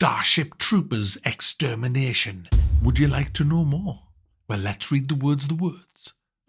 Starship Troopers Extermination. Would you like to know more? Well, let's read the words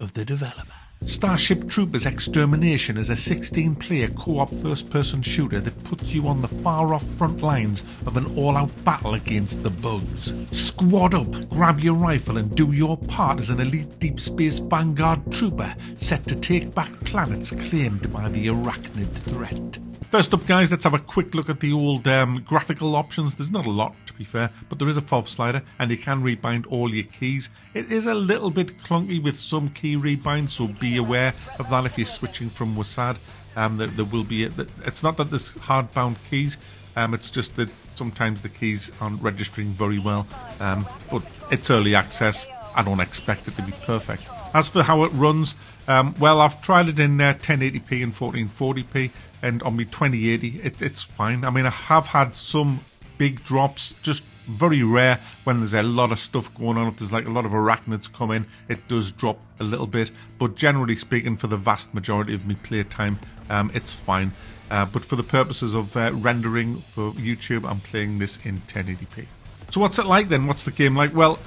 of the developer. Starship Troopers Extermination is a 16-player co-op first-person shooter that puts you on the far-off front lines of an all-out battle against the bugs. Squad up, grab your rifle and do your part as an elite deep space vanguard trooper set to take back planets claimed by the arachnid threat. First up, guys, let's have a quick look at the old graphical options. There's not a lot, to be fair, but there is a FOV slider, and you can rebind all your keys. It is a little bit clunky with some key rebinds, so be aware of that if you're switching from WASD. There will be it's not that there's hard-bound keys, it's just that sometimes the keys aren't registering very well. But it's early access. I don't expect it to be perfect. As for how it runs, well, I've tried it in 1080p and 1440p, and on my 2080, it's fine. I mean, I have had some big drops, just very rare when there's a lot of stuff going on. If there's like a lot of arachnids come in, it does drop a little bit. But generally speaking, for the vast majority of my playtime, it's fine. But for the purposes of rendering for YouTube, I'm playing this in 1080p. So what's it like then? What's the game like? Well,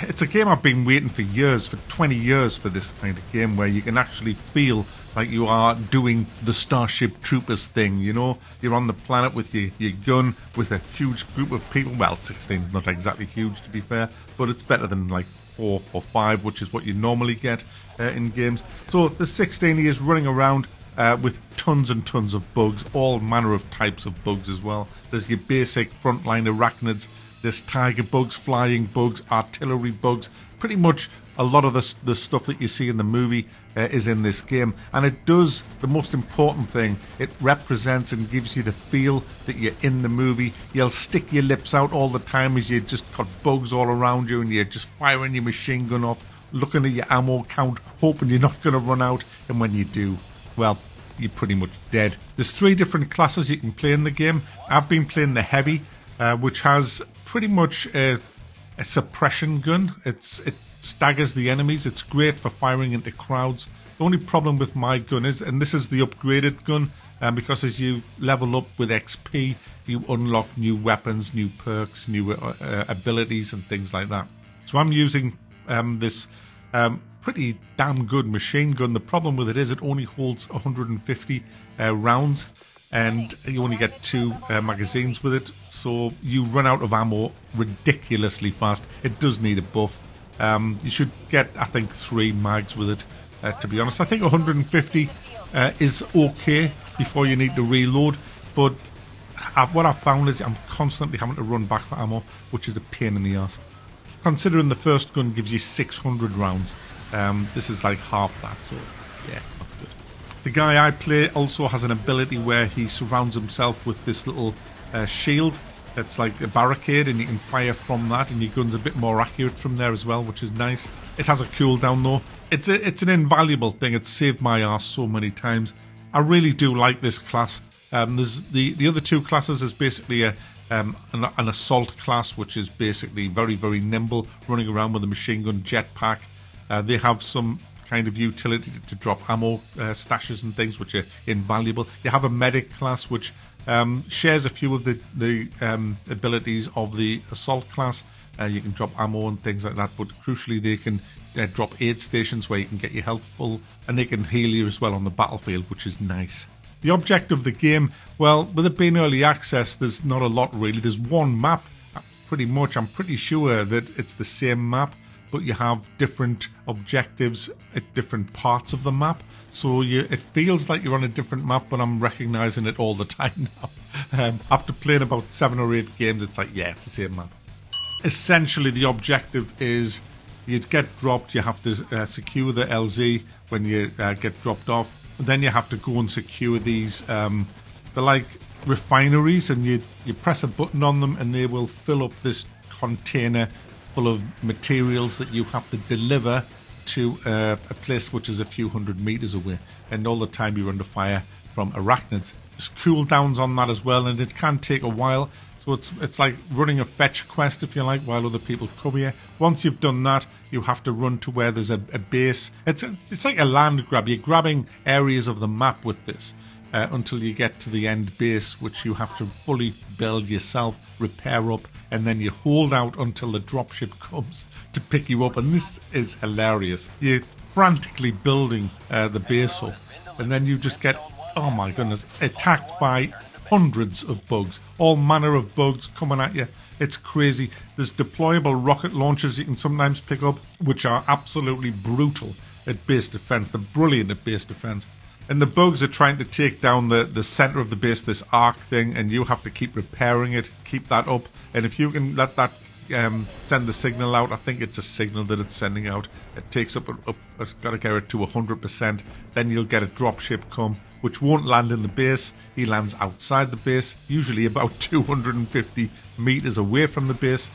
it's a game I've been waiting for years, for 20 years for this kind of game where you can actually feel like you are doing the Starship Troopers thing, you know? You're on the planet with your gun, with a huge group of people. Well, 16 is not exactly huge, to be fair, but it's better than like 4 or 5, which is what you normally get in games. So the 16 is running around with tons and tons of bugs, all manner of types of bugs as well. There's your basic frontline arachnids, there's tiger bugs, flying bugs, artillery bugs. Pretty much a lot of the stuff that you see in the movie is in this game, and it does the most important thing. It represents and gives you the feel that you're in the movie. You'll stick your lips out all the time as you just got bugs all around you, and you're just firing your machine gun off, looking at your ammo count, hoping you're not going to run out, and when you do, well, you're pretty much dead. There's 3 different classes you can play in the game. I've been playing the Heavy, which has pretty much a suppression gun. It staggers the enemies. It's great for firing into crowds. The only problem with my gun is, and this is the upgraded gun, because as you level up with XP, you unlock new weapons, new perks, new abilities and things like that. So I'm using this pretty damn good machine gun. The problem with it is it only holds 150 rounds, and you only get 2 magazines with it, so you run out of ammo ridiculously fast. It does need a buff. You should get, I think, 3 mags with it, to be honest. I think 150 is okay before you need to reload, but what I've found is I'm constantly having to run back for ammo, which is a pain in the ass. Considering the first gun gives you 600 rounds, this is like half that, so yeah, not good. The guy I play also has an ability where he surrounds himself with this little shield. It's like a barricade, and you can fire from that, and your gun's a bit more accurate from there as well, which is nice. It has a cooldown though. It's an invaluable thing. It's saved my ass so many times. I really do like this class. There's the other 2 classes is basically an assault class, which is basically very, very nimble, running around with a machine gun, jetpack. They have some kind of utility to drop ammo stashes and things, which are invaluable. You have a medic class, which shares a few of the abilities of the assault class. You can drop ammo and things like that, but crucially they can drop aid stations where you can get your health full, and they can heal you as well on the battlefield, which is nice. The object of the game, well, with it being early access, there's not a lot really. There's 1 map, pretty much. I'm pretty sure that it's the same map, but you have different objectives at different parts of the map. So it feels like you're on a different map, but I'm recognising it all the time now. After playing about 7 or 8 games, it's like, yeah, it's the same map. Essentially, the objective is you'd get dropped, you have to secure the LZ when you get dropped off. Then you have to go and secure these, they're like refineries, and you press a button on them and they will fill up this container full of materials that you have to deliver to a place which is a few hundred meters away, and all the time you're under fire from arachnids. There's cooldowns on that as well, and it can take a while, so it's like running a fetch quest, if you like, while other people cover you. Once you've done that, you have to run to where there's a base. It's like a land grab. You're grabbing areas of the map with this. until you get to the end base, which you have to fully build yourself, repair up, and then you hold out until the dropship comes to pick you up. And this is hilarious. You're frantically building the base up, and then you just get, oh my goodness, attacked by hundreds of bugs, all manner of bugs coming at you. It's crazy. There's deployable rocket launchers you can sometimes pick up, which are absolutely brutal at base defense. They're brilliant at base defense. And the bugs are trying to take down the center of the base, this arc thing, and you have to keep repairing it, keep that up. And if you can let that send the signal out, I think it's a signal that it's sending out. It takes up it's got to get it to 100%. Then you'll get a dropship come, which won't land in the base. He lands outside the base, usually about 250 meters away from the base.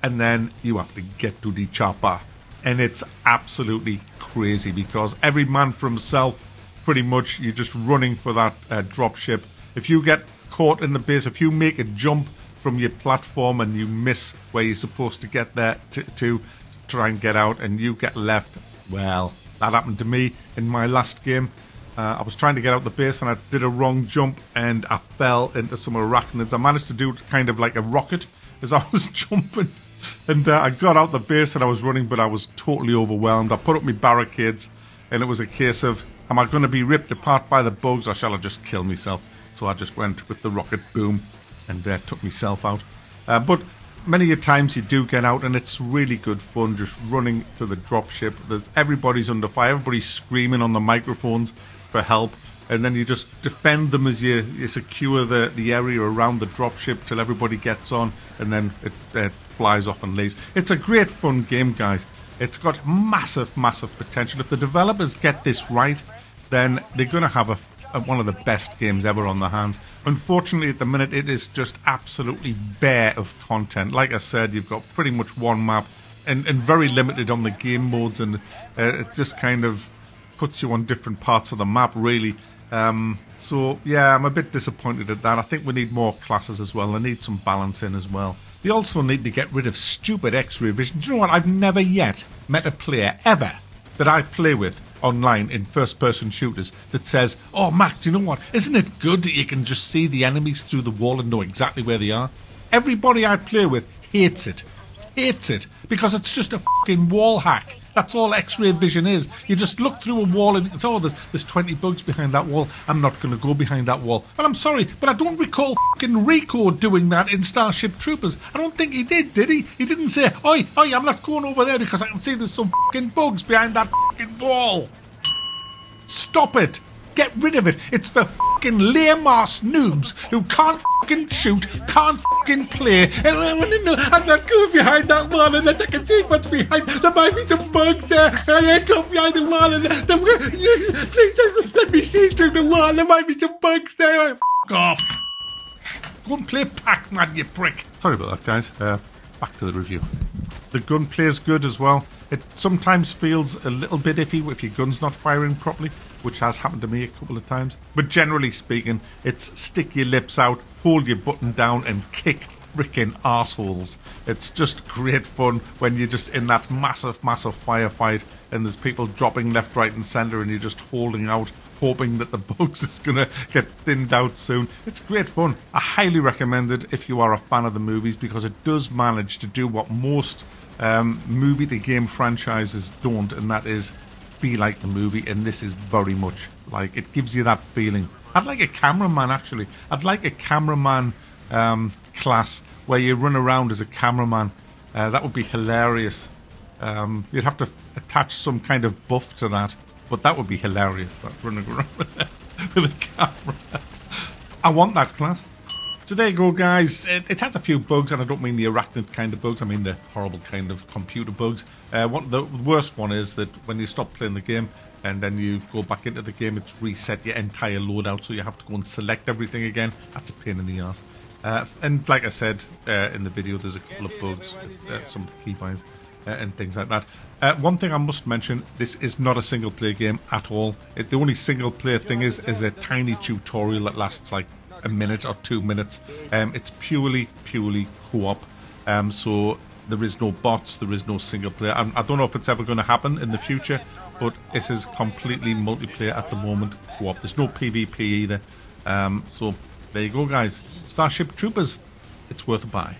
And then you have to get to the chopper. And it's absolutely crazy because every man for himself, pretty much. You're just running for that dropship. If you get caught in the base, if you make a jump from your platform and you miss where you're supposed to get there to try and get out, and you get left, well, that happened to me in my last game. I was trying to get out the base and I did a wrong jump and I fell into some arachnids. I managed to do kind of like a rocket as I was jumping, and I got out the base and I was running, but I was totally overwhelmed. I put up my barricades and it was a case of, am I going to be ripped apart by the bugs or shall I just kill myself? So I just went with the rocket boom and took myself out. But many a times you do get out and it's really good fun just running to the dropship. Everybody's under fire, everybody's screaming on the microphones for help, and then you just defend them as you secure the area around the dropship till everybody gets on, and then it flies off and leaves. It's a great fun game, guys. It's got massive, massive potential. If the developers get this right, then they're going to have one of the best games ever on their hands. Unfortunately, at the minute, it is just absolutely bare of content. Like I said, you've got pretty much one map and very limited on the game modes, and it just kind of puts you on different parts of the map, really. So, yeah, I'm a bit disappointed at that. I think we need more classes as well. They need some balance in as well. They also need to get rid of stupid X-ray vision. Do you know what? I've never yet met a player ever that I play with online in first-person shooters that says, oh, Mac, do you know what? Isn't it good that you can just see the enemies through the wall and know exactly where they are? Everybody I play with hates it. Hates it. Because it's just a fucking wall hack. That's all X-ray vision is. You just look through a wall and it's, oh, there's 20 bugs behind that wall. I'm not going to go behind that wall. And I'm sorry, but I don't recall fucking Rico doing that in Starship Troopers. I don't think he did he? He didn't say, oi, I'm not going over there because I can see there's some fucking bugs behind that fucking wall. Stop it. Get rid of it. It's for fucking lame-ass noobs who can't fucking shoot, can't fucking play. And I'm not going behind that wall and I can see what's behind. There might be some bugs there. I ain't going behind the wall and please let me see through the wall. There might be some bugs there. Fuck off. Go and play Pac-Man, you prick. Sorry about that, guys. Back to the review. The gunplay is good as well. It sometimes feels a little bit iffy if your gun's not firing properly, which has happened to me a couple of times. But generally speaking, it's stick your lips out, hold your button down and kick frickin' arseholes. It's just great fun when you're just in that massive, massive firefight and there's people dropping left, right and centre and you're just holding out, hoping that the bugs is going to get thinned out soon. It's great fun. I highly recommend it if you are a fan of the movies, because it does manage to do what most movie-to-game franchises don't, and that is be like the movie, and this is very much like, it gives you that feeling. I'd like a cameraman, actually. I'd like a cameraman class where you run around as a cameraman. That would be hilarious. You'd have to attach some kind of buff to that, but that would be hilarious, that running around with a camera. I want that class. So there you go, guys. It has a few bugs, and I don't mean the arachnid kind of bugs. I mean the horrible kind of computer bugs. The worst one is that when you stop playing the game and then you go back into the game, it's reset your entire loadout, so you have to go and select everything again. That's a pain in the arse. And like I said in the video, there's a couple of bugs with some keybinds and things like that. One thing I must mention, this is not a single-player game at all. The only single-player thing is a tiny tutorial that lasts like a minute or 2 minutes. It's purely co-op, so there is no bots, there is no single player. I don't know if it's ever going to happen in the future, but this is completely multiplayer at the moment, co-op. There's no PvP either. So there you go, guys. Starship Troopers, it's worth a buy.